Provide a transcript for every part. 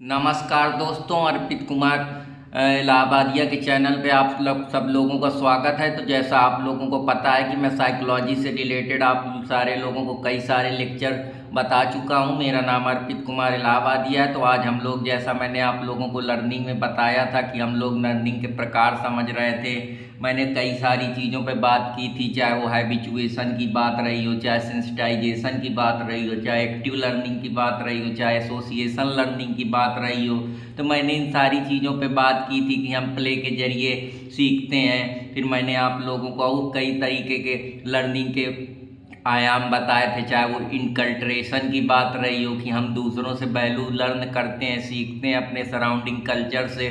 नमस्कार दोस्तों, अर्पित कुमार इलाहाबादिया के चैनल पे आप लोग सब लोगों का स्वागत है। तो जैसा आप लोगों को पता है कि मैं साइकोलॉजी से रिलेटेड आप सारे लोगों को कई सारे लेक्चर बता चुका हूं। मेरा नाम अर्पित कुमार इलाहाबादिया है। तो आज हम लोग, जैसा मैंने आप लोगों को लर्निंग में बताया था कि हम लोग लर्निंग के प्रकार समझ रहे थे, मैंने कई सारी चीज़ों पे बात की थी, चाहे वो हैबिचुएशन की बात रही हो, चाहे सेंसिटाइजेशन की बात रही हो, चाहे एक्टिव लर्निंग की बात रही हो, चाहे एसोसिएशन लर्निंग की बात रही हो। तो मैंने इन सारी चीज़ों पे बात की थी कि हम प्ले के जरिए सीखते हैं। फिर मैंने आप लोगों को और कई तरीके के लर्निंग के आयाम बताए थे, चाहे वो इनकल्ट्रेशन की बात रही हो कि हम दूसरों से वैल्यू लर्न करते हैं, सीखते हैं अपने सराउंडिंग कल्चर से।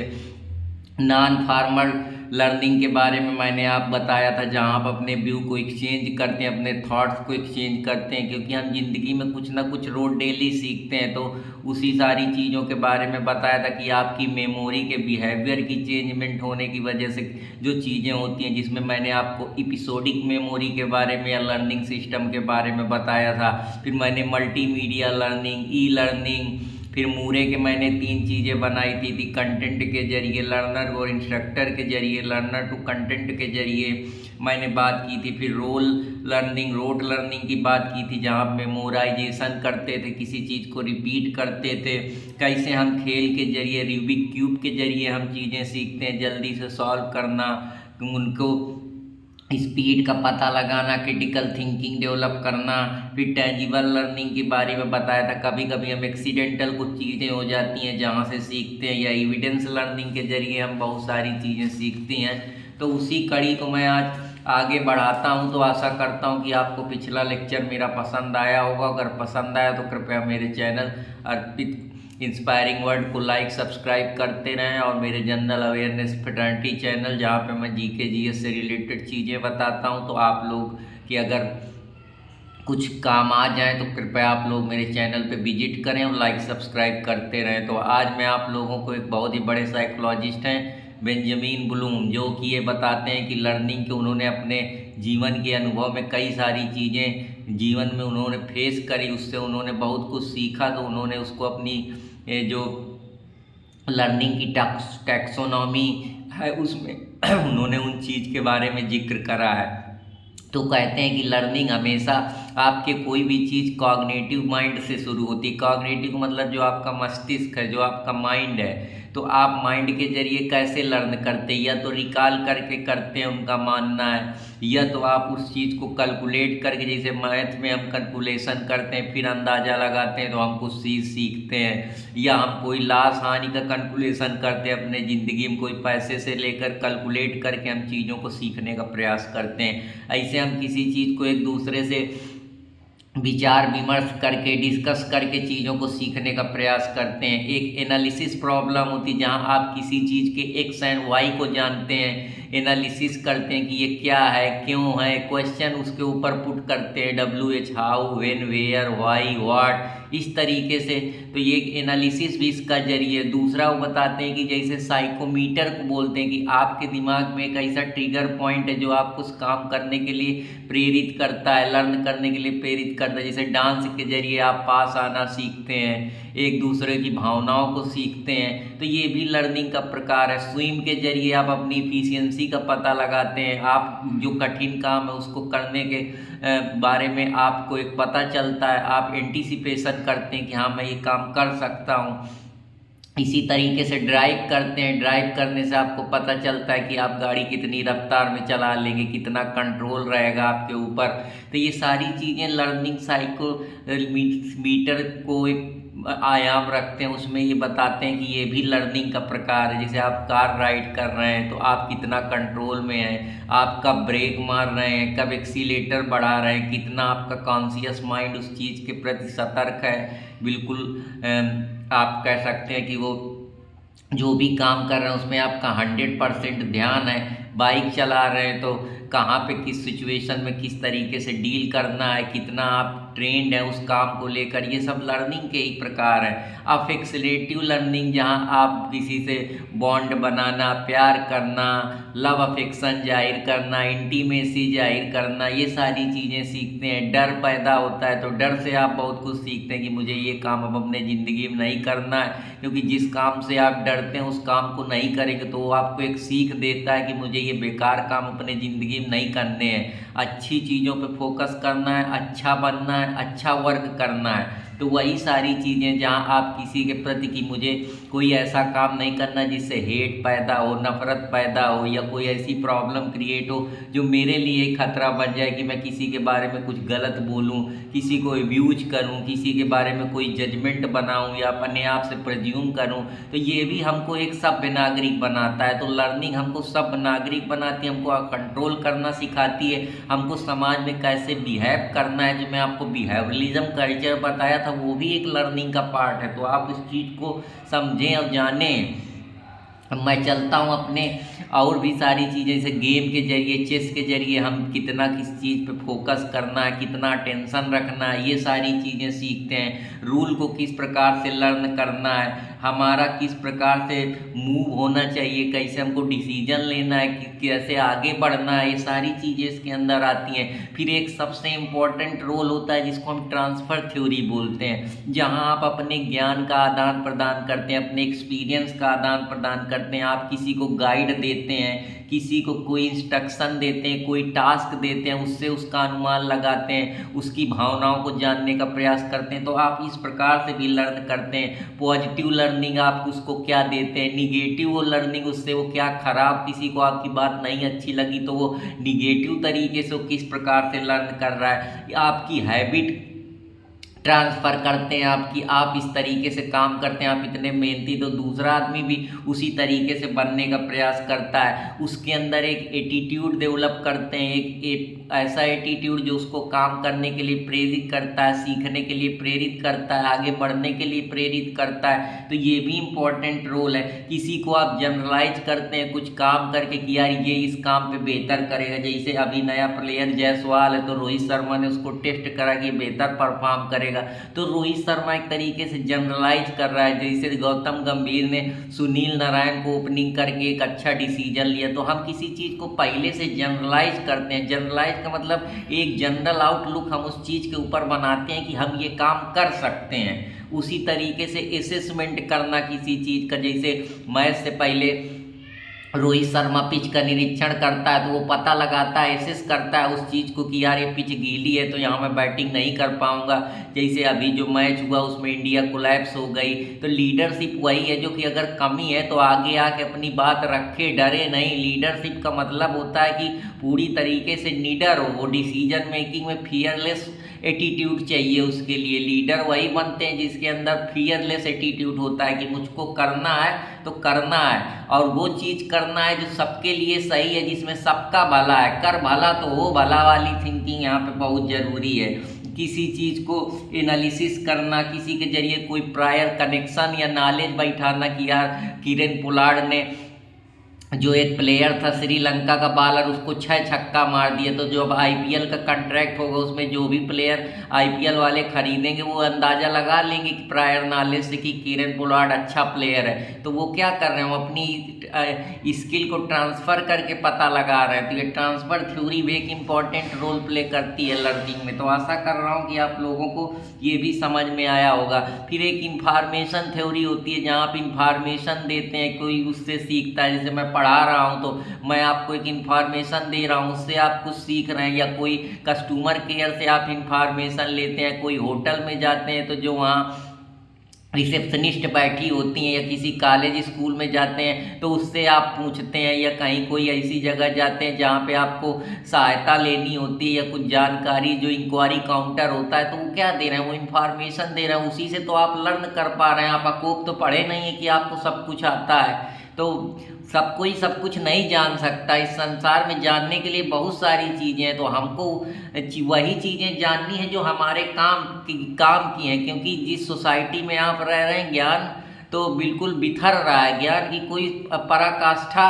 नॉन फॉर्मल लर्निंग के बारे में मैंने आप बताया था, जहाँ आप अपने व्यू को एक्सचेंज करते हैं, अपने थॉट्स को एक्सचेंज करते हैं, क्योंकि हम जिंदगी में कुछ ना कुछ रोज डेली सीखते हैं। तो उसी सारी चीज़ों के बारे में बताया था कि आपकी मेमोरी के बिहेवियर की चेंजमेंट होने की वजह से जो चीज़ें होती हैं, जिसमें मैंने आपको एपिसोडिक मेमोरी के बारे में या लर्निंग सिस्टम के बारे में बताया था। फिर मैंने मल्टीमीडिया लर्निंग, ई लर्निंग, फिर मूरे के मैंने 3 चीज़ें बनाई थी कंटेंट के जरिए लर्नर और इंस्ट्रक्टर के जरिए, लर्नर टू कंटेंट के जरिए मैंने बात की थी। फिर रोट लर्निंग की बात की थी, जहाँ आप मेमोराइजेशन करते थे, किसी चीज़ को रिपीट करते थे। कैसे हम खेल के जरिए, रूबिक क्यूब के जरिए हम चीज़ें सीखते हैं, जल्दी से सॉल्व करना, उनको स्पीड का पता लगाना, क्रिटिकल थिंकिंग डेवलप करना। फिर टेंजिबल लर्निंग के बारे में बताया था, कभी कभी हम एक्सीडेंटल कुछ चीज़ें हो जाती हैं जहाँ से सीखते हैं, या एविडेंस लर्निंग के जरिए हम बहुत सारी चीज़ें सीखते हैं। तो उसी कड़ी को मैं आज आगे बढ़ाता हूँ। तो आशा करता हूँ कि आपको पिछला लेक्चर मेरा पसंद आया होगा। अगर पसंद आया तो कृपया मेरे चैनल अर्पित इंस्पायरिंग वर्ड को लाइक सब्सक्राइब करते रहें, और मेरे जनरल अवेयरनेस फ्रेटर्निटी चैनल, जहाँ पे मैं जीके जीएस से रिलेटेड चीज़ें बताता हूँ, तो आप लोग की अगर कुछ काम आ जाए तो कृपया आप लोग मेरे चैनल पे विजिट करें और लाइक सब्सक्राइब करते रहें। तो आज मैं आप लोगों को एक बहुत ही बड़े साइकोलॉजिस्ट हैं, बेंजामिन ब्लूम, जो कि ये बताते हैं कि लर्निंग के उन्होंने अपने जीवन के अनुभव में कई सारी चीज़ें जीवन में उन्होंने फेस करी, उससे उन्होंने बहुत कुछ सीखा। तो उन्होंने उसको अपनी जो लर्निंग की टैक्सोनॉमी है उसमें उन्होंने उन चीज़ के बारे में जिक्र करा है। तो कहते हैं कि लर्निंग हमेशा आपके कोई भी चीज़ कॉग्निटिव माइंड से शुरू होती है। कॉग्निटिव मतलब जो आपका मस्तिष्क है, जो आपका माइंड है। तो आप माइंड के जरिए कैसे लर्न करते हैं, या तो रिकॉल करके करते हैं, उनका मानना है, या तो आप उस चीज़ को कैलकुलेट करके, जैसे मैथ में हम कैलकुलेशन करते हैं फिर अंदाज़ा लगाते हैं तो हम कुछ चीज़ सीखते हैं, या हम कोई लाभ हानि का कैलकुलेशन करते हैं अपने ज़िंदगी में, कोई पैसे से लेकर कैलकुलेट करके हम चीज़ों को सीखने का प्रयास करते हैं। ऐसे हम किसी चीज़ को एक दूसरे से विचार विमर्श करके, डिस्कस करके चीज़ों को सीखने का प्रयास करते हैं। एक एनालिसिस प्रॉब्लम होती है, जहां आप किसी चीज़ के एक्स एंड वाई को जानते हैं, एनालिसिस करते हैं कि ये क्या है, क्यों है, क्वेश्चन उसके ऊपर पुट करते हैं, WH, how, when, where, why, what, इस तरीके से। तो ये एनालिसिस भी इसका जरिए। दूसरा वो बताते हैं कि जैसे साइकोमीटर को बोलते हैं कि आपके दिमाग में एक ऐसा ट्रिगर पॉइंट है जो आपको उस काम करने के लिए प्रेरित करता है, लर्न करने के लिए प्रेरित करता है। जैसे डांस के जरिए आप पास आना सीखते हैं, एक दूसरे की भावनाओं को सीखते हैं, तो ये भी लर्निंग का प्रकार है। स्विम के जरिए आप अपनी इफिशियंसी का पता लगाते हैं, आप जो कठिन काम है उसको करने के बारे में आपको एक पता चलता है, आप एंटीसिपेशन करते हैं कि हाँ मैं ये काम कर सकता हूँ। इसी तरीके से ड्राइव करते हैं, ड्राइव करने से आपको पता चलता है कि आप गाड़ी कितनी रफ्तार में चला लेंगे, कितना कंट्रोल रहेगा आपके ऊपर। तो ये सारी चीज़ें लर्निंग साइको मीटर को एक आयाम रखते हैं, उसमें ये बताते हैं कि ये भी लर्निंग का प्रकार है। जैसे आप कार राइड कर रहे हैं तो आप कितना कंट्रोल में हैं, आप कब ब्रेक मार रहे हैं, कब एक्सीलेटर बढ़ा रहे हैं, कितना आपका कॉन्शियस माइंड उस चीज़ के प्रति सतर्क है। बिल्कुल आप कह सकते हैं कि वो जो भी काम कर रहे हैं उसमें आपका 100% ध्यान है। बाइक चला रहे हैं तो कहाँ पे किस सिचुएशन में किस तरीके से डील करना है, कितना आप ट्रेंड है उस काम को लेकर, ये सब लर्निंग के ही प्रकार हैं। अफेक्सलेटिव लर्निंग, जहाँ आप किसी से बॉन्ड बनाना, प्यार करना, लव अफेक्शन जाहिर करना, इंटीमेसी जाहिर करना, ये सारी चीज़ें सीखते हैं। डर पैदा होता है तो डर से आप बहुत कुछ सीखते हैं कि मुझे ये काम अब अपने ज़िंदगी में नहीं करना है, क्योंकि जिस काम से आप डरते हैं उस काम को नहीं करेंगे तो वो आपको एक सीख देता है कि मुझे ये बेकार काम अपने ज़िंदगी में नहीं करने हैं, अच्छी चीज़ों पे फोकस करना है, अच्छा बनना है, अच्छा वर्क करना है। तो वही सारी चीज़ें जहाँ आप किसी के प्रति कि मुझे कोई ऐसा काम नहीं करना जिससे हेट पैदा हो, नफ़रत पैदा हो, या कोई ऐसी प्रॉब्लम क्रिएट हो जो मेरे लिए खतरा बन जाए कि मैं किसी के बारे में कुछ गलत बोलूँ, किसी को एब्यूज करूँ, किसी के बारे में कोई जजमेंट बनाऊँ या अपने आप से प्रज्यूम करूँ। तो ये भी हमको एक सभ्य नागरिक बनाता है। तो लर्निंग हमको सभ्य नागरिक बनाती है, हमको कंट्रोल करना सिखाती है, हमको समाज में कैसे बिहेव करना है। जो मैं आपको बिहेवियरलिज्म कल्चर बताया था वो भी एक लर्निंग का पार्ट है। तो आप इस चीज़ को समझें और जानें। मैं चलता हूँ अपने और भी सारी चीज़ें, जैसे गेम के जरिए, चेस के जरिए हम कितना किस चीज़ पे फोकस करना है, कितना टेंशन रखना है, ये सारी चीज़ें सीखते हैं। रूल को किस प्रकार से लर्न करना है, हमारा किस प्रकार से मूव होना चाहिए, कैसे हमको डिसीजन लेना है, कैसे आगे बढ़ना है, ये सारी चीज़ें इसके अंदर आती हैं। फिर एक सबसे इम्पॉर्टेंट रोल होता है जिसको हम ट्रांसफ़र थ्योरी बोलते हैं, जहाँ आप अपने ज्ञान का आदान प्रदान करते हैं, अपने एक्सपीरियंस का आदान प्रदान करते हैं। आप किसी को गाइड देते हैं, किसी को कोई इंस्ट्रक्शन देते हैं, कोई टास्क देते हैं, उससे उसका अनुमान लगाते हैं, उसकी भावनाओं को जानने का प्रयास करते हैं। तो आप इस प्रकार से भी लर्न करते हैं। पॉजिटिव लर्निंग, आप उसको क्या देते हैं, निगेटिव लर्निंग, उससे वो क्या खराब, किसी को आपकी बात नहीं अच्छी लगी तो वो निगेटिव तरीके से वो किस प्रकार से लर्न कर रहा है। आपकी हैबिट ट्रांसफ़र करते हैं आपकी, आप इस तरीके से काम करते हैं, आप इतने मेहनती, तो दूसरा आदमी भी उसी तरीके से बनने का प्रयास करता है। उसके अंदर एक एटीट्यूड डेवलप करते हैं, एक ऐसा एटीट्यूड जो उसको काम करने के लिए प्रेरित करता है, सीखने के लिए प्रेरित करता है, आगे बढ़ने के लिए प्रेरित करता है। तो ये भी इम्पोर्टेंट रोल है। किसी को आप जनरलाइज करते हैं कुछ काम करके कि यार ये इस काम पे बेहतर करेगा, जैसे अभी नया प्लेयर जायसवाल है तो रोहित शर्मा ने उसको टेस्ट करा कि बेहतर परफॉर्म करेगा, तो रोहित शर्मा एक तरीके से जनरलाइज कर रहा है। जैसे गौतम गंभीर ने सुनील नारायण को ओपनिंग करके एक अच्छा डिसीजन लिया। तो हम किसी चीज़ को पहले से जनरलाइज करते हैं। जनरलाइज का मतलब एक जनरल आउटलुक हम उस चीज़ के ऊपर बनाते हैं कि हम ये काम कर सकते हैं। उसी तरीके से असेसमेंट करना किसी चीज़ का, जैसे मैच से पहले रोहित शर्मा पिच का निरीक्षण करता है तो वो पता लगाता है, एसेस करता है उस चीज़ को कि यार ये पिच गीली है तो यहाँ मैं बैटिंग नहीं कर पाऊंगा। जैसे अभी जो मैच हुआ उसमें इंडिया कोलैप्स हो गई, तो लीडरशिप वही है जो कि अगर कमी है तो आगे आके अपनी बात रखे, डरे नहीं। लीडरशिप का मतलब होता है कि पूरी तरीके से निडर हो, वो डिसीजन मेकिंग में फियरलेस एटीट्यूड चाहिए। उसके लिए लीडर वही बनते हैं जिसके अंदर फियरलेस एटीट्यूड होता है कि मुझको करना है तो करना है, और वो चीज़ करना है जो सबके लिए सही है, जिसमें सबका भला है। कर भला तो हो भला वाली थिंकिंग यहाँ पे बहुत ज़रूरी है। किसी चीज़ को एनालिसिस करना, किसी के जरिए कोई प्रायर कनेक्शन या नॉलेज बैठाना कि यार किरण पोलार्ड ने, जो एक प्लेयर था श्रीलंका का बॉलर, उसको 6 छक्का मार दिया। तो जो अब आईपीएल का कॉन्ट्रैक्ट होगा उसमें जो भी प्लेयर आईपीएल वाले खरीदेंगे वो अंदाज़ा लगा लेंगे कि प्रायर नॉलेज से कि किरण पोलार्ड अच्छा प्लेयर है। तो वो क्या कर रहे हैं, वो अपनी स्किल को ट्रांसफ़र करके पता लगा रहे हैं। तो ये ट्रांसफ़र थ्योरी भी एक इम्पॉर्टेंट रोल प्ले करती है लर्निंग में। तो आशा कर रहा हूँ कि आप लोगों को ये भी समझ में आया होगा। फिर एक इंफॉर्मेशन थ्योरी होती है जहाँ आप इंफॉर्मेशन देते हैं, कोई उससे सीखता है। जैसे मैं पढ़ा रहा हूँ तो मैं आपको एक इन्फॉर्मेशन दे रहा हूँ, उससे आप कुछ सीख रहे हैं। या कोई कस्टमर केयर से आप इन्फॉर्मेशन लेते हैं, कोई होटल में जाते हैं तो जो वहाँ रिसेप्शनिस्ट बैठी होती हैं, या किसी कॉलेज स्कूल में जाते हैं तो उससे आप पूछते हैं, या कहीं कोई ऐसी जगह जाते हैं जहाँ पे आपको सहायता लेनी होती है या कुछ जानकारी, जो इंक्वायरी काउंटर होता है, तो वो क्या दे रहे हैं, वो इन्फॉर्मेशन दे रहे हैं। उसी से तो आप लर्न कर पा रहे हैं। आप अकोप तो पढ़े नहीं है कि आपको सब कुछ आता है। तो सब कोई सब कुछ नहीं जान सकता। इस संसार में जानने के लिए बहुत सारी चीज़ें हैं। तो हमको वही चीज़ें जाननी है जो हमारे काम की हैं, क्योंकि जिस सोसाइटी में आप रह रहे हैं ज्ञान तो बिल्कुल बिखर रहा है। ज्ञान की कोई पराकाष्ठा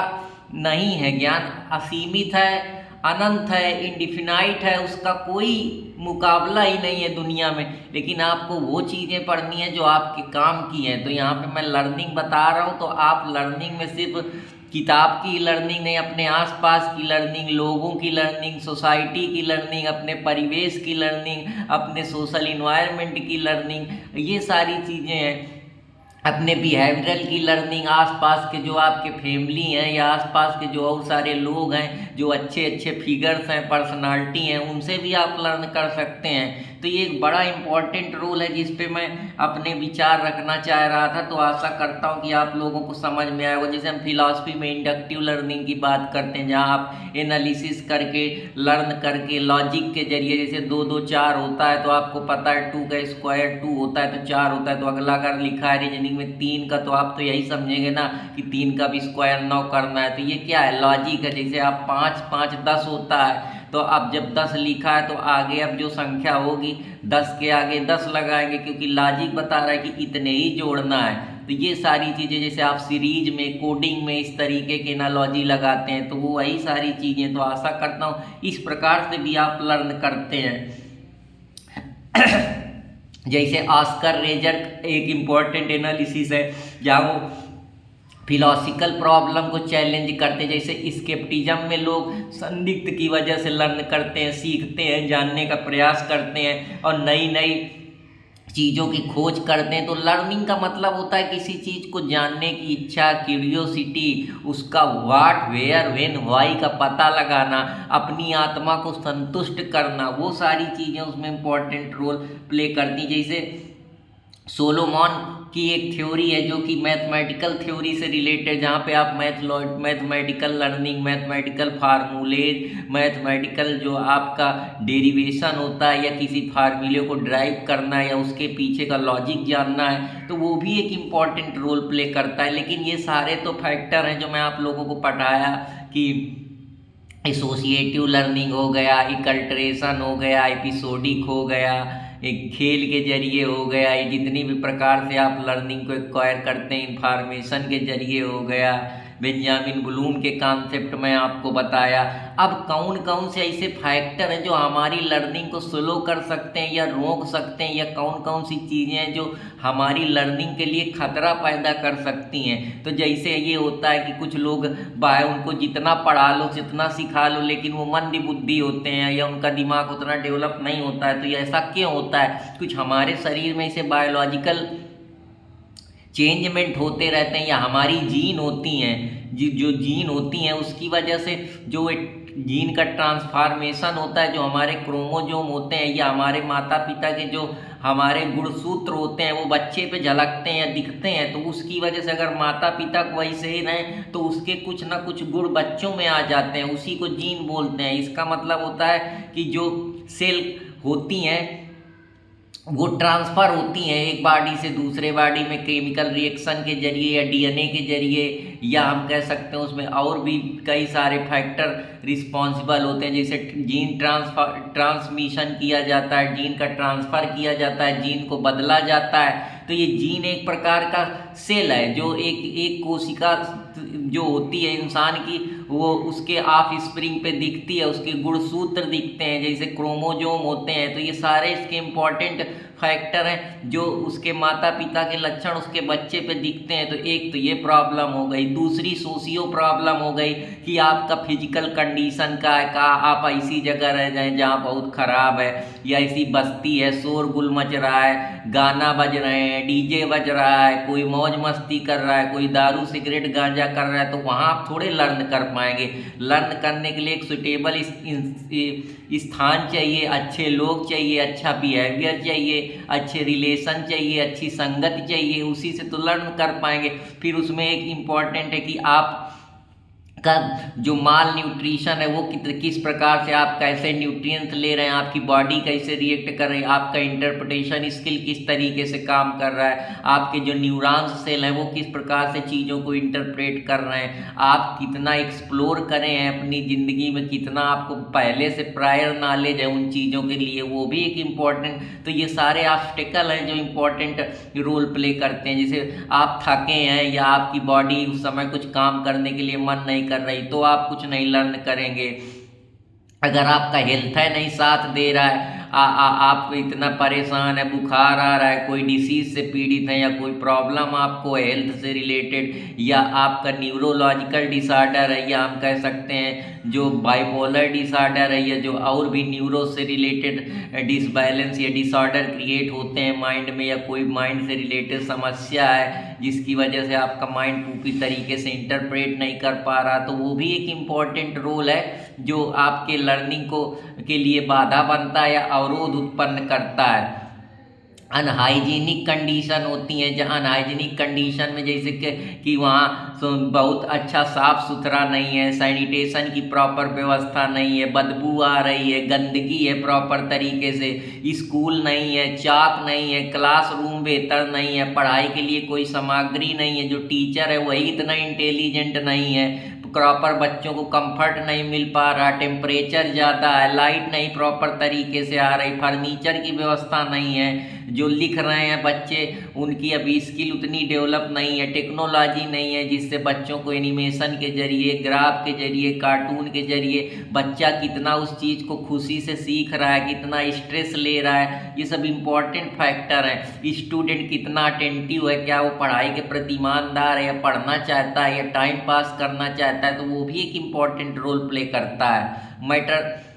नहीं है, ज्ञान असीमित है, अनंत है, इंडिफिनाइट है, उसका कोई मुकाबला ही नहीं है दुनिया में। लेकिन आपको वो चीज़ें पढ़नी है जो आपके काम की हैं। तो यहाँ पे मैं लर्निंग बता रहा हूँ, तो आप लर्निंग में सिर्फ किताब की लर्निंग नहीं, अपने आसपास की लर्निंग, लोगों की लर्निंग, सोसाइटी की लर्निंग, अपने परिवेश की लर्निंग, अपने सोशल इन्वायरमेंट की लर्निंग, ये सारी चीज़ें हैं। अपने बिहेवियरल की लर्निंग, आसपास के जो आपके फैमिली हैं या आसपास के जो और सारे लोग हैं, जो अच्छे अच्छे फिगर्स हैं, पर्सनालिटी हैं, उनसे भी आप लर्न कर सकते हैं। तो ये एक बड़ा इम्पॉर्टेंट रोल है जिस पे मैं अपने विचार रखना चाह रहा था। तो आशा करता हूँ कि आप लोगों को समझ में आया होगा। जैसे हम फिलॉसफी में इंडक्टिव लर्निंग की बात करते हैं, जहाँ आप एनालिसिस करके, लर्न करके, लॉजिक के जरिए, जैसे 2 2 4 होता है तो आपको पता है 2 का स्क्वायर 2 होता है तो 4 होता है। तो अगला अगर लिखा है रीजनिंग में 3 का, तो आप तो यही समझेंगे ना कि 3 का भी स्क्वायर 9 करना है। तो ये क्या है, लॉजिक है। जैसे आप 5 5 10 होता है, तो अब जब 10 लिखा है तो आगे अब जो संख्या होगी 10 के आगे 10 लगाएंगे, क्योंकि लॉजिक बता रहा है कि इतने ही जोड़ना है। तो ये सारी चीज़ें जैसे आप सीरीज में, कोडिंग में इस तरीके के एनालॉजी लगाते हैं, तो वो वही सारी चीज़ें। तो आशा करता हूँ इस प्रकार से भी आप लर्न करते हैं। जैसे ऑस्कर रेजर एक इम्पॉर्टेंट एनालिसिस है, जहाँ वो फिलॉसिकल प्रॉब्लम को चैलेंज करते हैं। जैसे स्केप्टिज्म में लोग संदिग्ध की वजह से लर्न करते हैं, सीखते हैं, जानने का प्रयास करते हैं और नई नई चीज़ों की खोज करते हैं। तो लर्निंग का मतलब होता है किसी चीज़ को जानने की इच्छा, क्यूरियोसिटी, उसका व्हाट, वेयर, व्हेन, व्हाई का पता लगाना, अपनी आत्मा को संतुष्ट करना, वो सारी चीज़ें उसमें इम्पोर्टेंट रोल प्ले करती। जैसे सोलोमॉन की एक थ्योरी है जो कि मैथमेटिकल थ्योरी से रिलेटेड, जहाँ पे आप मैथमेटिकल लर्निंग, मैथमेटिकल फार्मूलेज, मैथमेटिकल जो आपका डेरिवेशन होता है या किसी फार्मूले को ड्राइव करना है या उसके पीछे का लॉजिक जानना है, तो वो भी एक इम्पॉर्टेंट रोल प्ले करता है। लेकिन ये सारे तो फैक्टर हैं जो मैं आप लोगों को पढ़ाया कि एसोसिएटिव लर्निंग हो गया, इकल्ट्रेशन हो गया, एपिसोडिक हो गया, एक खेल के जरिए हो गया, ये जितनी भी प्रकार से आप लर्निंग को एक्वायर करते हैं, इंफॉर्मेशन के जरिए हो गया, बेंजामिन ब्लूम के कॉन्सेप्ट में आपको बताया। अब कौन कौन से ऐसे फैक्टर हैं जो हमारी लर्निंग को स्लो कर सकते हैं या रोक सकते हैं, या कौन कौन सी चीज़ें हैं जो हमारी लर्निंग के लिए खतरा पैदा कर सकती हैं। तो जैसे ये होता है कि कुछ लोग उनको जितना पढ़ा लो, जितना सिखा लो, लेकिन वो मंद बुद्धि होते हैं या उनका दिमाग उतना डेवलप नहीं होता है। तो ये ऐसा क्यों होता है? कुछ हमारे शरीर में ऐसे बायोलॉजिकल चेंजमेंट होते रहते हैं, या हमारी जीन होती हैं, जो जीन होती हैं उसकी वजह से जो जीन का ट्रांसफॉर्मेशन होता है, जो हमारे क्रोमोजोम होते हैं या हमारे माता पिता के जो हमारे गुणसूत्र होते हैं वो बच्चे पे झलकते हैं या दिखते हैं। तो उसकी वजह से अगर माता पिता को वैसे ही रहें तो उसके कुछ ना कुछ गुण बच्चों में आ जाते हैं, उसी को जीन बोलते हैं। इसका मतलब होता है कि जो सेल होती हैं वो ट्रांसफ़र होती हैं एक बॉडी से दूसरे बॉडी में केमिकल रिएक्शन के जरिए या डीएनए के जरिए, या हम कह सकते हैं उसमें और भी कई सारे फैक्टर रिस्पॉन्सिबल होते हैं। जैसे जीन ट्रांसमिशन किया जाता है, जीन का ट्रांसफ़र किया जाता है, जीन को बदला जाता है। तो ये जीन एक प्रकार का सेल है जो एक कोशिका जो होती है इंसान की, वो उसके ऑफ स्प्रिंग पे दिखती है, उसके गुणसूत्र दिखते हैं, जैसे क्रोमोजोम होते हैं। तो ये सारे इसके इम्पॉर्टेंट फैक्टर हैं जो उसके माता पिता के लक्षण उसके बच्चे पे दिखते हैं। तो एक तो ये प्रॉब्लम हो गई। दूसरी सोशियो प्रॉब्लम हो गई कि आपका फिजिकल कंडीशन का है, का आप ऐसी जगह रह जाएं जहाँ बहुत ख़राब है, या ऐसी बस्ती है, शोरगुल मच रहा है, गाना बज रहे हैं, डीजे बज रहा है, कोई मौज मस्ती कर रहा है, कोई दारू सिगरेट गांजा कर रहा है, तो वहाँ आप थोड़े लर्न कर पाएंगे। लर्न करने के लिए एक सुटेबल स्थान चाहिए, अच्छे लोग चाहिए, अच्छा बिहेवियर चाहिए, अच्छे रिलेशन चाहिए, अच्छी संगत चाहिए, उसी से तो लर्न कर पाएंगे। फिर उसमें एक इम्पॉर्टेंट है कि आप का जो माल न्यूट्रिशन है वो किस प्रकार से आप कैसे न्यूट्रिएंट्स ले रहे हैं, आपकी बॉडी कैसे रिएक्ट कर रही है, आपका इंटरप्रिटेशन स्किल किस तरीके से काम कर रहा है, आपके जो न्यूरॉन्स सेल हैं वो किस प्रकार से चीज़ों को इंटरप्रेट कर रहे हैं, आप कितना एक्सप्लोर करें हैं अपनी ज़िंदगी में, कितना आपको पहले से प्रायर नॉलेज है उन चीज़ों के लिए, वो भी एक इम्पॉर्टेंट। तो ये सारे ऑब्स्टिकल हैं जो इम्पॉर्टेंट रोल प्ले करते हैं। जैसे आप थके हैं या आपकी बॉडी उस समय कुछ काम करने के लिए मन नहीं कर रही तो आप कुछ नहीं लर्न करेंगे। अगर आपका हेल्थ है नहीं साथ दे रहा है, आप इतना परेशान है, बुखार आ रहा है, कोई डिसीज से पीड़ित है, या कोई प्रॉब्लम आपको हेल्थ से रिलेटेड, या आपका न्यूरोलॉजिकल डिसऑर्डर है, या हम कह सकते हैं जो बाइपोलर डिसऑर्डर है, या जो और भी न्यूरो से रिलेटेड डिसबैलेंस या डिसऑर्डर क्रिएट होते हैं माइंड में, या कोई माइंड से रिलेटेड समस्या है जिसकी वजह से आपका माइंड पूरी तरीके से इंटरप्रेट नहीं कर पा रहा, तो वो भी एक इम्पॉर्टेंट रोल है जो आपके लर्निंग को के लिए बाधा बनता है या अवरोध उत्पन्न करता है। अनहाइजीनिक कंडीशन होती हैं, जहाँ अनहाइजीनिक कंडीशन में जैसे कि वहाँ बहुत अच्छा साफ सुथरा नहीं है, सैनिटेशन की प्रॉपर व्यवस्था नहीं है, बदबू आ रही है, गंदगी है प्रॉपर तरीके से, स्कूल नहीं है, चाक नहीं है, क्लासरूम बेहतर नहीं है, पढ़ाई के लिए कोई सामग्री नहीं है, जो टीचर है वही इतना इंटेलिजेंट नहीं है, प्रॉपर बच्चों को कंफर्ट नहीं मिल पा रहा, टेम्परेचर ज़्यादा है, लाइट नहीं प्रॉपर तरीके से आ रही, फर्नीचर की व्यवस्था नहीं है, जो लिख रहे हैं बच्चे उनकी अभी स्किल उतनी डेवलप नहीं है, टेक्नोलॉजी नहीं है जिससे बच्चों को एनिमेशन के जरिए, ग्राफ के जरिए, कार्टून के जरिए बच्चा कितना उस चीज़ को खुशी से सीख रहा है, कितना स्ट्रेस ले रहा है, ये सब इम्पॉर्टेंट फैक्टर हैं। स्टूडेंट कितना अटेंटिव है, क्या वो पढ़ाई के प्रति ईमानदार है, या पढ़ना चाहता है, या टाइम पास करना चाहता है, तो वो भी एक इम्पॉर्टेंट रोल प्ले करता है मैटर।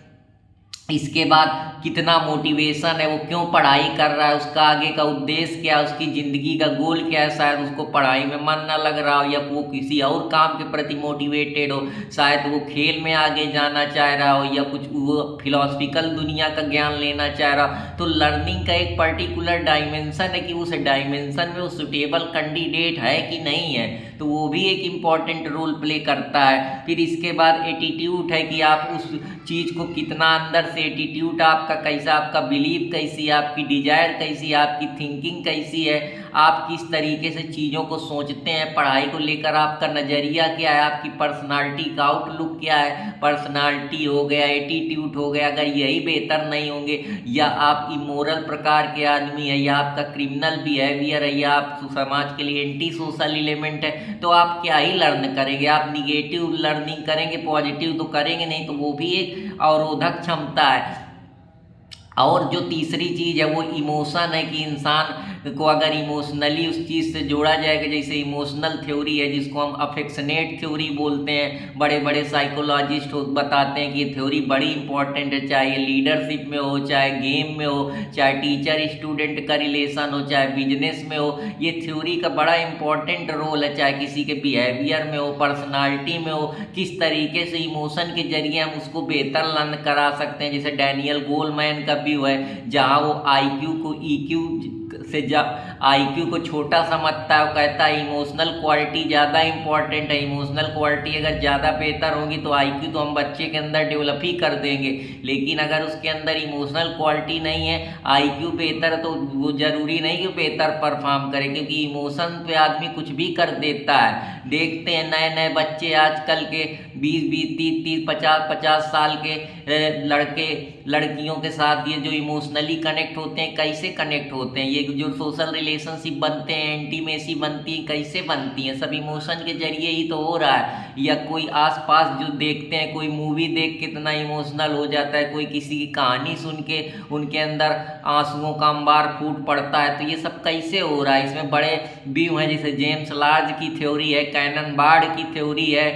इसके बाद कितना मोटिवेशन है, वो क्यों पढ़ाई कर रहा है, उसका आगे का उद्देश्य क्या है, उसकी ज़िंदगी का गोल क्या है, शायद उसको पढ़ाई में मन ना लग रहा हो, या वो किसी और काम के प्रति मोटिवेटेड हो, शायद वो खेल में आगे जाना चाह रहा हो, या कुछ वो फिलोसफिकल दुनिया का ज्ञान लेना चाह रहा हो। तो लर्निंग का एक पर्टिकुलर डायमेंशन है कि उस डायमेंशन में वो सुटेबल कैंडिडेट है कि नहीं है, तो वो भी एक इम्पॉर्टेंट रोल प्ले करता है। फिर इसके बाद एटीट्यूड है कि आप उस चीज़ को कितना अंदर से एटीट्यूड आपका कैसा, आपका बिलीव कैसी है, आपकी डिजायर कैसी है, आपकी थिंकिंग कैसी है, आप किस तरीके से चीज़ों को सोचते हैं, पढ़ाई को लेकर आपका नज़रिया क्या है, आपकी पर्सनालिटी का आउटलुक क्या है, पर्सनालिटी हो गया, एटीट्यूड हो गया, अगर यही बेहतर नहीं होंगे, या आप इमोरल प्रकार के आदमी है, या आपका क्रिमिनल बिहेवियर है, या आप समाज के लिए एंटी सोशल एलिमेंट है, तो आप क्या ही लर्न करेंगे। आप निगेटिव लर्निंग करेंगे, पॉजिटिव तो करेंगे नहीं, तो वो भी एक अवरोधक क्षमता है। और जो तीसरी चीज़ है वो इमोशन है कि इंसान को अगर इमोशनली उस चीज़ से जोड़ा जाएगा, जैसे इमोशनल थ्योरी है जिसको हम अफेक्शनेट थ्योरी बोलते हैं, बड़े बड़े साइकोलॉजिस्ट बताते हैं कि ये थ्योरी बड़ी इंपॉर्टेंट है, चाहे ये लीडरशिप में हो, चाहे गेम में हो, चाहे टीचर स्टूडेंट का रिलेशन हो, चाहे बिजनेस में हो, ये थ्योरी का बड़ा इंपॉर्टेंट रोल है, चाहे किसी के बिहेवियर में हो, पर्सनालिटी में हो, किस तरीके से इमोशन के जरिए हम उसको बेहतर लर्न करा सकते हैं। जैसे डैनियल गोलमैन का व्यू है, जहाँ वो आईक्यू को ईक्यू से आईक्यू को छोटा समझता है, वो कहता है इमोशनल क्वालिटी ज़्यादा इंपॉर्टेंट है, इमोशनल क्वालिटी अगर ज़्यादा बेहतर होगी तो आईक्यू तो हम बच्चे के अंदर डेवलप ही कर देंगे, लेकिन अगर उसके अंदर इमोशनल क्वालिटी नहीं है, आईक्यू बेहतर है, तो वो ज़रूरी नहीं कि बेहतर परफॉर्म करे, क्योंकि इमोशन पे आदमी कुछ भी कर देता है। देखते हैं नए नए बच्चे आजकल के 20-20, 30-30, 50-50 साल के लड़के लड़कियों के साथ ये जो इमोशनली कनेक्ट होते हैं, कैसे कनेक्ट होते हैं, ये जो सोशल रिलेशनशिप बनते हैं, इंटीमेसी बनती है, कैसे बनती हैं, सब इमोशन के जरिए ही तो हो रहा है। या कोई आसपास जो देखते हैं, कोई मूवी देख के इतना इमोशनल हो जाता है, कोई किसी की कहानी सुन के उनके अंदर आंसुओं का अंबार फूट पड़ता है, तो ये सब कैसे हो रहा है। इसमें बड़े व्यू हैं, जैसे जेम्स लार्ज की थ्योरी है, कैनन बार्ड की थ्योरी है,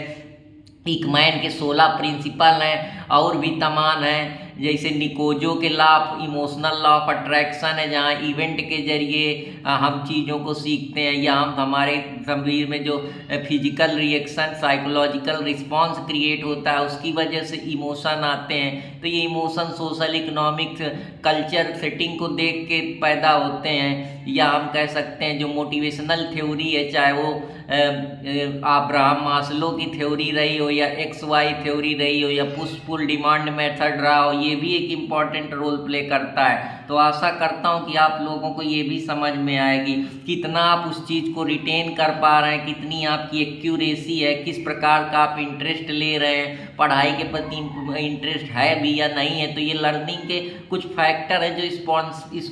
एकमैन के 16 प्रिंसिपल हैं, और भी तमाम हैं, जैसे निकोजो के law of emotional law of attraction है, जहाँ इवेंट के जरिए हम चीज़ों को सीखते हैं, या हम हमारे शरीर में जो physical reaction, psychological response create होता है, उसकी वजह से इमोशन आते हैं। तो ये emotion social economics culture setting को देख के पैदा होते हैं। या हम कह सकते हैं जो मोटिवेशनल थ्योरी है, चाहे वो अब्राहम मास्लो की थ्योरी रही हो, या XY थ्योरी रही हो, या पुश पुल डिमांड मेथड रहा हो, ये भी एक इम्पॉर्टेंट रोल प्ले करता है। तो आशा करता हूँ कि आप लोगों को ये भी समझ में आएगी कितना आप उस चीज़ को रिटेन कर पा रहे हैं, कितनी आपकी एक्यूरेसी है, किस प्रकार का आप इंटरेस्ट ले रहे हैं, पढ़ाई के प्रति इंटरेस्ट है भी या नहीं है। तो ये लर्निंग के कुछ फैक्टर हैं जो इस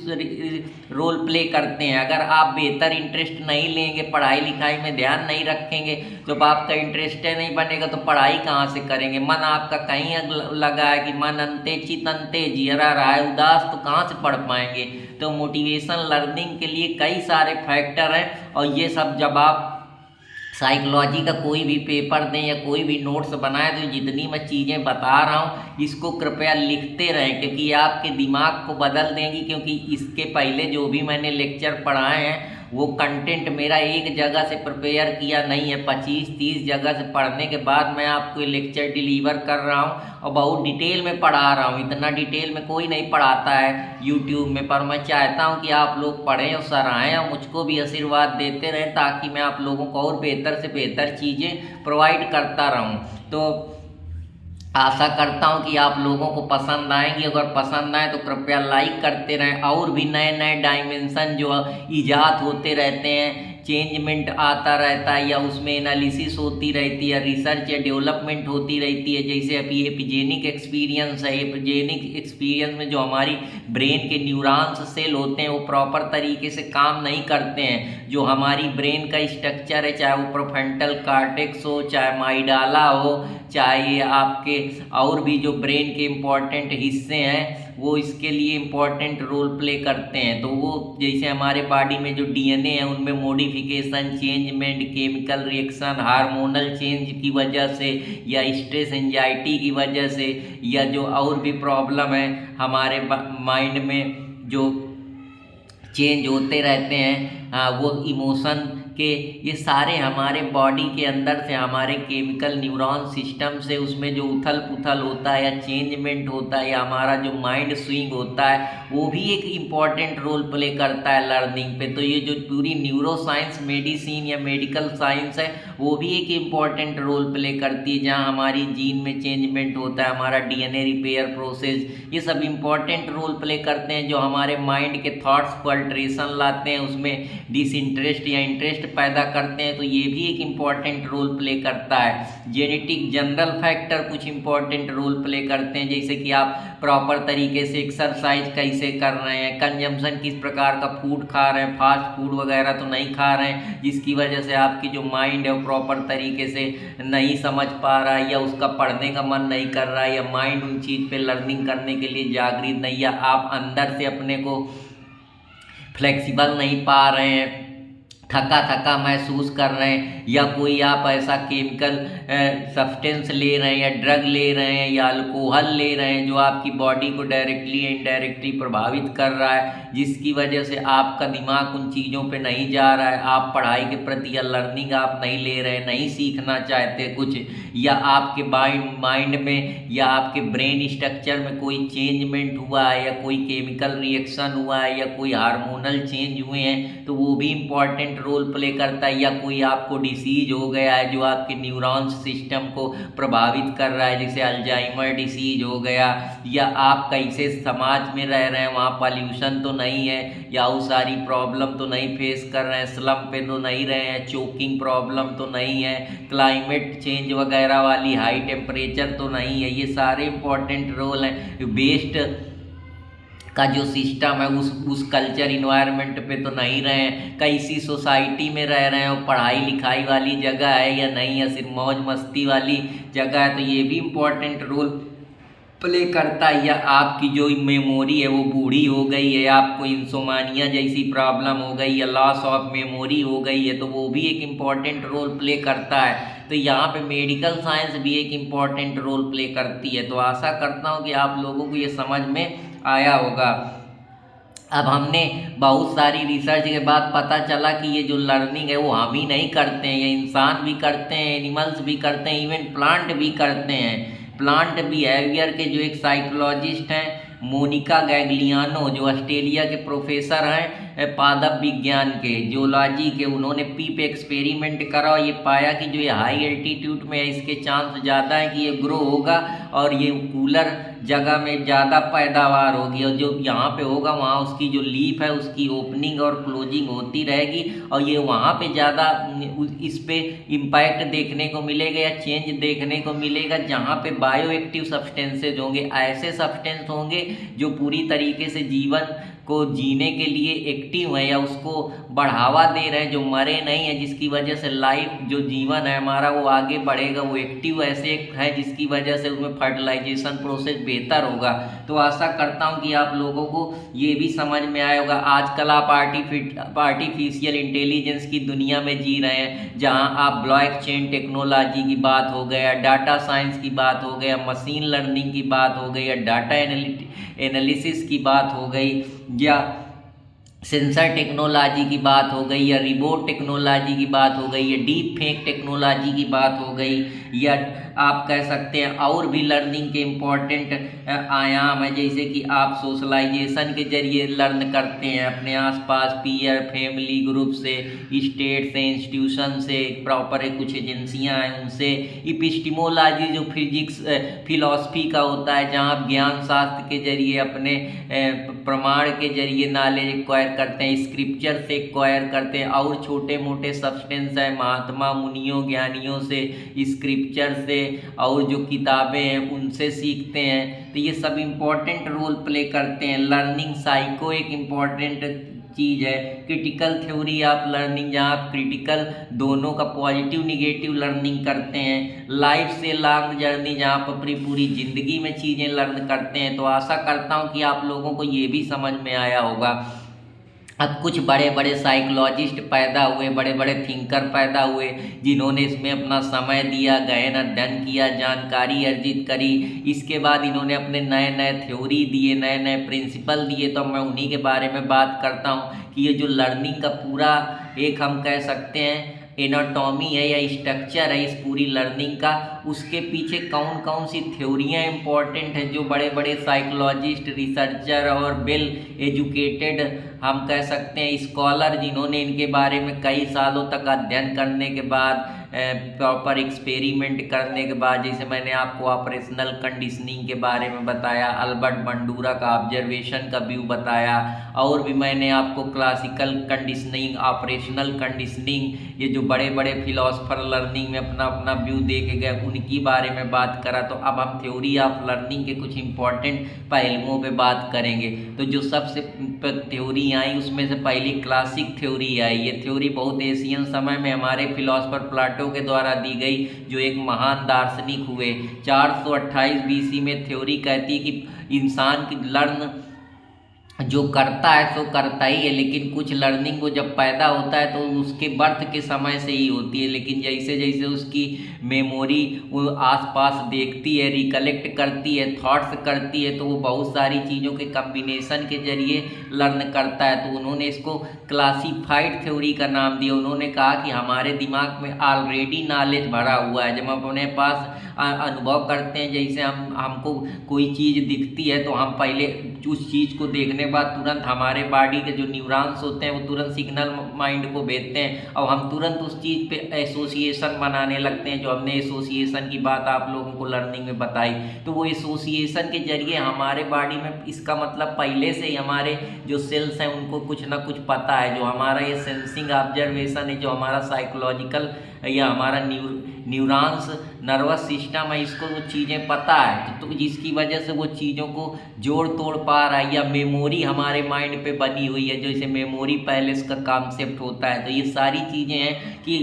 रोल प्ले करते हैं। अगर आप बेहतर इंटरेस्ट नहीं लेंगे, पढ़ाई लिखाई में ध्यान नहीं रखेंगे, जब आपका इंटरेस्ट नहीं बनेगा तो पढ़ाई कहाँ से करेंगे। मन आपका कहीं लगा है कि मन अंते चित अंते जियरा रहा है उदास, तो कहाँ से पढ़ पाएंगे। तो मोटिवेशन लर्निंग के लिए कई सारे फैक्टर हैं और ये सब जब आप साइकोलॉजी का कोई भी पेपर दें या कोई भी नोट्स बनाए तो जितनी मैं चीज़ें बता रहा हूँ इसको कृपया लिखते रहें, क्योंकि ये आपके दिमाग को बदल देंगी। क्योंकि इसके पहले जो भी मैंने लेक्चर पढ़ाए हैं वो कंटेंट मेरा एक जगह से प्रिपेयर किया नहीं है, 25-30 जगह से पढ़ने के बाद मैं आपको ये लेक्चर डिलीवर कर रहा हूँ और बहुत डिटेल में पढ़ा रहा हूँ। इतना डिटेल में कोई नहीं पढ़ाता है यूट्यूब में, पर मैं चाहता हूँ कि आप लोग पढ़ें और सराहें और मुझको भी आशीर्वाद देते रहें ताकि मैं आप लोगों को और बेहतर से बेहतर चीज़ें प्रोवाइड करता रहूँ। तो आशा करता हूँ कि आप लोगों को पसंद आएंगी। अगर पसंद आए तो कृपया लाइक करते रहें। और भी नए नए डायमेंशन जो ईजाद होते रहते हैं, चेंजमेंट आता रहता है या उसमें एनालिसिस होती रहती है, रिसर्च या डेवलपमेंट होती रहती है। जैसे अभी एपिजेनिक एक्सपीरियंस है, एपिजेनिक एक्सपीरियंस में जो हमारी ब्रेन के न्यूरॉन्स सेल होते हैं वो प्रॉपर तरीके से काम नहीं करते हैं। जो हमारी ब्रेन का स्ट्रक्चर है, चाहे वो प्रोफ्रंटल कॉर्टेक्स हो, चाहे माइडाला हो, चाहे आपके और भी जो ब्रेन के इम्पॉर्टेंट हिस्से हैं वो इसके लिए इम्पॉर्टेंट रोल प्ले करते हैं। तो वो जैसे हमारे बॉडी में जो डीएनए है उनमें modification, changement, chemical reaction, hormonal change की वजह से या स्ट्रेस एंजाइटी की वजह से या जो और भी प्रॉब्लम है हमारे माइंड में जो चेंज होते रहते हैं, वो इमोशन के, ये सारे हमारे बॉडी के अंदर से हमारे केमिकल न्यूरॉन सिस्टम से उसमें जो उथल पुथल होता है या चेंजमेंट होता है या हमारा जो माइंड स्विंग होता है वो भी एक इम्पॉर्टेंट रोल प्ले करता है लर्निंग पे। तो ये जो पूरी न्यूरो साइंस, मेडिसिन या मेडिकल साइंस है वो भी एक इम्पॉर्टेंट रोल प्ले करती है, जहाँ हमारी जीन में चेंजमेंट होता है, हमारा डीएनए रिपेयर प्रोसेस, ये सब इम्पॉर्टेंट रोल प्ले करते हैं जो हमारे माइंड के थॉट्स को अल्ट्रेशन लाते हैं, उसमें डिसइंटरेस्ट या इंटरेस्ट पैदा करते हैं। तो ये भी एक इम्पॉर्टेंट रोल प्ले करता है। जेनेटिक जनरल फैक्टर कुछ इम्पॉर्टेंट रोल प्ले करते हैं, जैसे कि आप प्रॉपर तरीके से एक्सरसाइज कैसे कर रहे हैं, कंजम्पशन किस प्रकार का फूड खा रहे हैं, फास्ट फूड वगैरह तो नहीं खा रहे हैं जिसकी वजह से आपकी जो माइंड है वो प्रॉपर तरीके से नहीं समझ पा रहा है या उसका पढ़ने का मन नहीं कर रहा है या माइंड उन चीज़ पे लर्निंग करने के लिए जागृत नहीं, या आप अंदर से अपने को फ्लेक्सिबल नहीं पा रहे हैं, थका थका महसूस कर रहे हैं, या कोई आप ऐसा केमिकल सब्सटेंस ले रहे हैं या ड्रग ले रहे हैं या अल्कोहल ले रहे हैं जो आपकी बॉडी को डायरेक्टली या इनडायरेक्टली प्रभावित कर रहा है, जिसकी वजह से आपका दिमाग उन चीज़ों पे नहीं जा रहा है, आप पढ़ाई के प्रति या लर्निंग आप नहीं ले रहे, नहीं सीखना चाहते कुछ, या आपके माइंड में या आपके ब्रेन स्ट्रक्चर में कोई चेंजमेंट हुआ है या कोई केमिकल रिएक्शन हुआ है या कोई हार्मोनल चेंज हुए हैं, तो वो भी इम्पॉर्टेंट रोल प्ले करता है। या कोई आपको डिसीज हो गया है जो आपके न्यूरॉन्स सिस्टम को प्रभावित कर रहा है, जैसे अल्जाइमर डिसीज हो गया, या आप कैसे समाज में रह रहे हैं, वहाँ पॉल्यूशन तो नहीं है या वो सारी प्रॉब्लम तो नहीं फेस कर रहे हैं, स्लम पे तो नहीं रहे हैं, चोकिंग प्रॉब्लम तो नहीं है, क्लाइमेट चेंज वगैरह वाली हाई टेम्परेचर तो नहीं है, ये सारे इम्पॉर्टेंट रोल हैं। वेस्ट का जो सिस्टम है उस कल्चर इन्वायरमेंट पे तो नहीं रहे हैं, कैसी सोसाइटी में रह रहे हैं और पढ़ाई लिखाई वाली जगह है या नहीं, या सिर्फ मौज मस्ती वाली जगह है, तो ये भी इम्पोर्टेंट रोल प्ले करता है। या आपकी जो मेमोरी है वो बूढ़ी हो गई है, आपको इंसोमानिया जैसी प्रॉब्लम हो गई या लॉस ऑफ मेमोरी हो गई है, तो वो भी एक इम्पॉर्टेंट रोल प्ले करता है। तो यहाँ पे मेडिकल साइंस भी एक इम्पॉर्टेंट रोल प्ले करती है। तो आशा करता हूँ कि आप लोगों को ये समझ में आया होगा। अब हमने बहुत सारी रिसर्च के बाद पता चला कि ये जो लर्निंग है वो हम ही नहीं करते हैं, ये इंसान भी करते हैं, एनिमल्स भी करते हैं, इवन प्लांट भी करते हैं। प्लांट बिहेवियर के जो एक साइकोलॉजिस्ट हैं मोनिका गैग्लियानो, जो ऑस्ट्रेलिया के प्रोफेसर हैं, पादप विज्ञान के, जियोलॉजी के, उन्होंने पी पे एक्सपेरिमेंट करा और ये पाया कि जो ये हाई एल्टीट्यूड में है इसके चांस ज़्यादा है कि ये ग्रो होगा और ये कूलर जगह में ज़्यादा पैदावार होगी, और जो यहाँ पे होगा वहाँ उसकी जो लीफ है उसकी ओपनिंग और क्लोजिंग होती रहेगी और ये वहाँ पे ज़्यादा इस पे इम्पैक्ट देखने को मिलेगा या चेंज देखने को मिलेगा जहाँ पे बायो एक्टिव सब्सटेंसेज होंगे, ऐसे सब्सटेंस होंगे जो पूरी तरीके से जीवन को जीने के लिए एक्टिव है या उसको बढ़ावा दे रहे हैं, जो मरे नहीं है, जिसकी वजह से लाइफ जो जीवन है हमारा वो आगे बढ़ेगा, वो एक्टिव ऐसे है जिसकी वजह से उसमें फर्टिलाइजेशन प्रोसेस बेहतर होगा। तो आशा करता हूँ कि आप लोगों को ये भी समझ में आया होगा। आजकल आप आर्टिफिशियल इंटेलिजेंस की दुनिया में जी रहे हैं, जहाँ आप ब्लॉकचेन टेक्नोलॉजी की बात हो गया, डाटा साइंस की बात हो गया, मशीन लर्निंग की बात हो गई, या डाटा एनालिसिस की बात हो गई, या सेंसर टेक्नोलॉजी की बात हो गई, या रिबोट टेक्नोलॉजी की बात हो गई, या डीप फेक टेक्नोलॉजी की बात हो गई, या आप कह सकते हैं और भी लर्निंग के इम्पॉर्टेंट आयाम है, जैसे कि आप सोशलाइजेशन के जरिए लर्न करते हैं अपने आसपास पीयर फैमिली ग्रुप से, स्टेट से, इंस्टीट्यूशन से, प्रॉपर कुछ एजेंसियां हैं उनसे। इपिस्टिमोलॉजी जो फिजिक्स फिलॉसफी का होता है, जहां आप ज्ञान शास्त्र के जरिए अपने प्रमाण के जरिए नॉलेज एक्वायर करते हैं, स्क्रिप्चर से एक्वायर करते हैं, और छोटे मोटे सब्सटेंस है महात्मा मुनियों ज्ञानियों से, स्क्रिप्चर से, और जो किताबें हैं उनसे सीखते हैं। तो ये सब इम्पोर्टेंट रोल प्ले करते हैं। लर्निंग साइको एक इम्पॉर्टेंट चीज़ है। क्रिटिकल थ्योरी ऑफ लर्निंग, जहाँ आप क्रिटिकल दोनों का पॉजिटिव निगेटिव लर्निंग करते हैं। लाइफ से लॉन्ग जर्नी, जहाँ आप अपनी पूरी ज़िंदगी में चीज़ें लर्न करते हैं। तो आशा करता हूँ कि आप लोगों को ये भी समझ में आया होगा। अब कुछ बड़े बड़े साइकोलॉजिस्ट पैदा हुए, बड़े बड़े थिंकर पैदा हुए, जिन्होंने इसमें अपना समय दिया, गहन अध्ययन किया, जानकारी अर्जित करी। इसके बाद इन्होंने अपने नए नए थ्योरी दिए, नए नए प्रिंसिपल दिए। तो मैं उन्हीं के बारे में बात करता हूँ कि ये जो लर्निंग का पूरा एक हम कह सकते हैं एनाटॉमी है या स्ट्रक्चर है इस पूरी लर्निंग का, उसके पीछे कौन कौन सी थ्योरियाँ इंपॉर्टेंट हैं, जो बड़े बड़े साइकोलॉजिस्ट, रिसर्चर और वेल एजुकेटेड हम कह सकते हैं स्कॉलर, जिन्होंने इनके बारे में कई सालों तक अध्ययन करने के बाद, प्रॉपर एक्सपेरिमेंट करने के बाद, जैसे मैंने आपको ऑपरेशनल कंडीशनिंग के बारे में बताया, अल्बर्ट बंडूरा का ऑब्जर्वेशन का व्यू बताया, और भी मैंने आपको क्लासिकल कंडीशनिंग, ऑपरेशनल कंडीशनिंग, ये जो बड़े बड़े फिलोसफर लर्निंग में अपना अपना व्यू दे के गए, उनकी बारे में बात करा। तो अब हम थ्योरी ऑफ लर्निंग के कुछ इंपॉर्टेंट पहलुओं पे बात करेंगे। तो जो सबसे थ्योरी आई उसमें से पहली क्लासिक थ्योरी आई। ये थ्योरी बहुत एशियन समय में हमारे फिलोसफर प्लाटो के द्वारा दी गई, जो एक महान दार्शनिक हुए। 428 BC में थ्योरी कहती है कि इंसान की लर्न जो करता है सो करता ही है, लेकिन कुछ लर्निंग वो जब पैदा होता है तो उसके बर्थ के समय से ही होती है, लेकिन जैसे जैसे उसकी मेमोरी वो आसपास देखती है, रिकलेक्ट करती है, थॉट्स करती है, तो वो बहुत सारी चीज़ों के कम्बिनेशन के जरिए लर्न करता है। तो उन्होंने इसको क्लासिफाइड थ्योरी का नाम दिया। उन्होंने कहा कि हमारे दिमाग में ऑलरेडी नॉलेज भरा हुआ है। जब हम अपने पास अनुभव करते हैं, जैसे हमको कोई चीज़ दिखती है तो हम पहले उस चीज़ को देखने के बाद तुरंत हमारे बॉडी के जो न्यूरॉन्स होते हैं वो तुरंत सिग्नल माइंड को भेजते हैं और हम तुरंत उस चीज़ पे एसोसिएशन बनाने लगते हैं। जो हमने एसोसिएशन की बात आप लोगों को लर्निंग में बताई, तो वो एसोसिएशन के जरिए हमारे बॉडी में, इसका मतलब पहले से ही हमारे जो सेल्स हैं उनको कुछ ना कुछ पता है। जो हमारा ये सेंसिंग ऑब्जर्वेशन है, जो हमारा साइकोलॉजिकल या हमारा न्यूरॉन्स नर्वस सिस्टम है, इसको वो चीज़ें पता है, तो जिसकी वजह से वो चीज़ों को जोड़ तोड़ पा रहा है, या मेमोरी हमारे माइंड पे बनी हुई है, जैसे मेमोरी पैलेस का कॉन्सेप्ट होता है। तो ये सारी चीज़ें हैं कि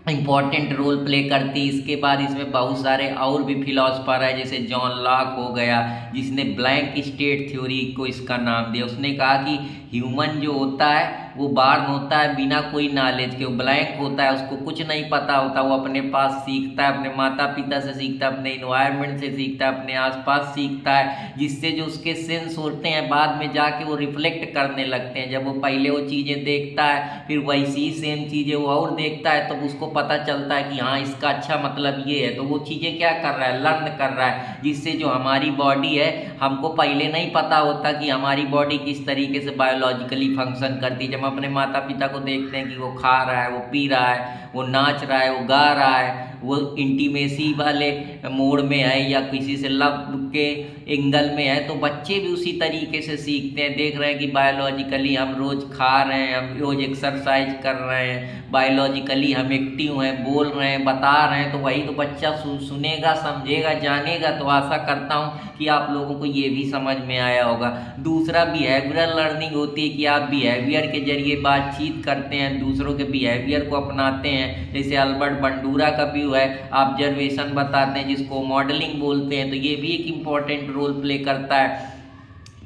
इम्पॉर्टेंट रोल प्ले करती है। इसके बाद इसमें बहुत सारे और भी फिलोसफर है, जैसे जॉन लॉक हो गया, जिसने ब्लैंक स्टेट थ्योरी को इसका नाम दिया। उसने कहा कि ह्यूमन जो होता है वो बार्न होता है बिना कोई नॉलेज के, वो ब्लैंक होता है, उसको कुछ नहीं पता होता। वो अपने पास सीखता है, अपने माता पिता से सीखता है, अपने इन्वायरमेंट से सीखता है, अपने आसपास सीखता है, जिससे जो उसके सेंस होते हैं बाद में जाके वो रिफ्लेक्ट करने लगते हैं। जब वो पहले वो चीज़ें देखता है, फिर वैसी ही सेम चीज़ें वो और देखता है, तब उसको पता चलता है कि हाँ इसका अच्छा मतलब ये है। तो वो चीज़ें क्या कर रहा है, लर्न कर रहा है, जिससे जो हमारी बॉडी है, हमको पहले नहीं पता होता कि हमारी बॉडी किस तरीके से बायोलॉजिकली फंक्शन करती है। जब हम अपने माता पिता को देखते हैं कि वो खा रहा है, वो पी रहा है, वो नाच रहा है, वो गा रहा है, वो इंटीमेसी वाले मोड में है या किसी से लव के एंगल में है, तो बच्चे भी उसी तरीके से सीखते हैं। देख रहे हैं कि बायोलॉजिकली हम रोज़ खा रहे हैं, हम रोज़ एक्सरसाइज कर रहे हैं, बायोलॉजिकली हम एक्टिव हैं, बोल रहे हैं, बता रहे हैं, तो वही तो बच्चा सुनेगा, समझेगा, जानेगा। तो आशा करता हूँ कि आप लोगों को ये भी समझ में आया होगा। दूसरा बिहेवियरल लर्निंग होती है कि आप बिहेवियर के जरिए बातचीत करते हैं, दूसरों के बिहेवियर को अपनाते हैं। जैसे अल्बर्ट बंडूरा का व्यू है, ऑब्जर्वेशन बताते हैं, जिसको मॉडलिंग बोलते हैं, तो ये भी एक इम्पॉर्टेंट रोल प्ले करता है।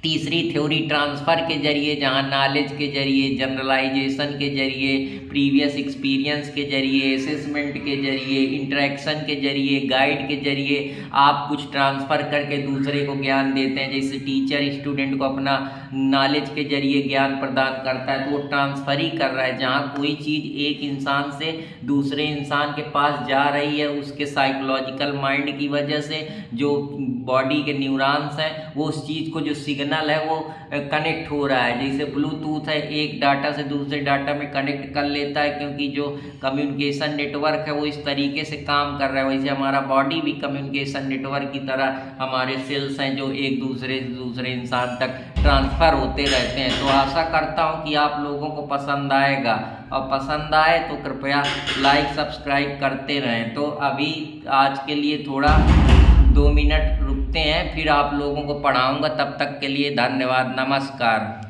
तीसरी थ्योरी ट्रांसफ़र के जरिए, जहाँ नॉलेज के जरिए, जनरलाइजेशन के जरिए, प्रीवियस एक्सपीरियंस के जरिए, असेसमेंट के जरिए, इंटरेक्शन के जरिए, गाइड के जरिए आप कुछ ट्रांसफ़र करके दूसरे को ज्ञान देते हैं। जैसे टीचर स्टूडेंट को अपना नॉलेज के जरिए ज्ञान प्रदान करता है, तो वो ट्रांसफ़र ही कर रहा है। जहाँ कोई चीज़ एक इंसान से दूसरे इंसान के पास जा रही है, उसके साइकोलॉजिकल माइंड की वजह से जो बॉडी के न्यूरॉन्स हैं, वो उस चीज़ को जो सिग्नल है वो कनेक्ट हो रहा है। जैसे ब्लूटूथ है, एक डाटा से दूसरे डाटा में कनेक्ट कर लेता है, क्योंकि जो कम्युनिकेशन नेटवर्क है वो इस तरीके से काम कर रहा है। वैसे हमारा बॉडी भी कम्युनिकेशन नेटवर्क की तरह हमारे सेल्स हैं जो एक दूसरे से दूसरे इंसान तक ट्रांसफ़र होते रहते हैं। तो आशा करता हूँ कि आप लोगों को पसंद आएगा, और पसंद आए तो कृपया लाइक सब्सक्राइब करते रहें। तो अभी आज के लिए थोड़ा 2 मिनट रुकते हैं, फिर आप लोगों को पढ़ाऊँगा। तब तक के लिए धन्यवाद, नमस्कार।